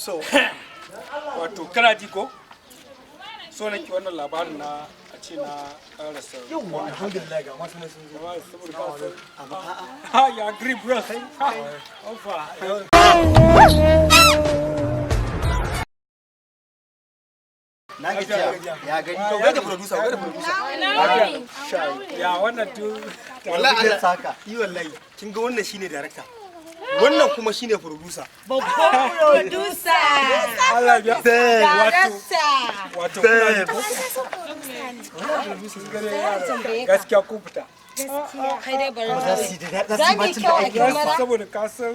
so wato kana ji ko so nake wannan labarin na a ce na karasa yau alhamdulillah ga masu sun zo saboda ha ya agree bro na gaji ya gani to ga da producer ya wannan tu wallahi Allah saka yi wallahi kin ga wannan shine director wannan kuma shine producer babban producer Allah ya wato gaskiya ku fita kai dai bari za mu kyau a kamera saboda ka san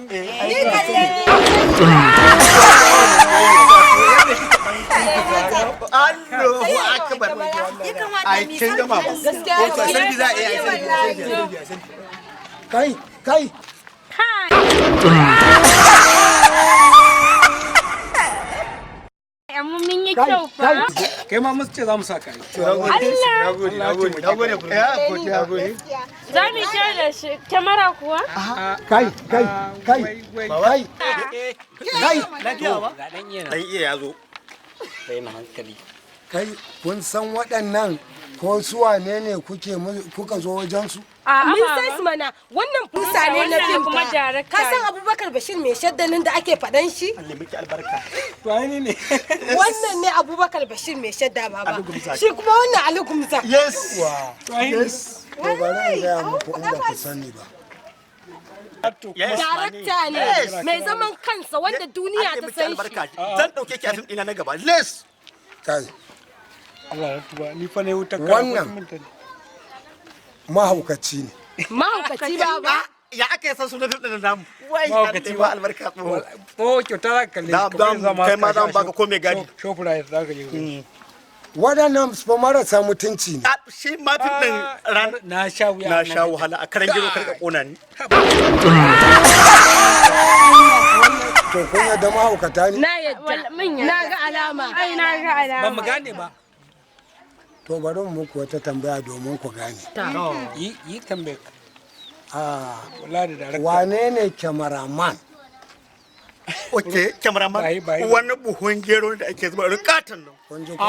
Allahu akbar ai kin gama ba gaskiya ko san bi za a yi kai amma mun yi kyau fa kai ma musu ce za mu sa kai nagode za mu kyau da shi kyamara kuwa kai lafiya ba dan iya yazo sai na hankali kai kun san waɗannan ko su wane ne kuka zo wajen su mun san su mana wannan fusa ne na fim kuma darakta ka san Abubakar Bashir mai shaddanin da ake faɗan shi Allah miki albarka to ai ne wannan ne Abubakar Bashir mai shadda baba shi kuma wannan Ali Gumza yes to bari in gaya muku in ba ku sani ba darakta ne mai zaman kansa wanda duniya ta san shi zan dauke ki a fim ina na gaba les kai Allah ya tuba ni fa ne wuta wannan mahaukaci ne mahaukaci baba ya aka yi san sunan fim din namu wai Mahaukaci ba albarka kyauta za ka kalle kai ma zan baka ko mai gadi shofura za ka yi waɗannan su marasa mutunci ne shi ma fim din ran na sha wahala a karan gero karka kona ni to kun yadda mahaukata ne na yadda na ga alama ai na ga alama ba mu gane ba to bari mu muku wata tambaya domin ku gane yi tambaye ka ah wala da darakta wane ne cameraman oke cameraman Bai. wani buhun gero da ake zuba rikatan nan kun ji ko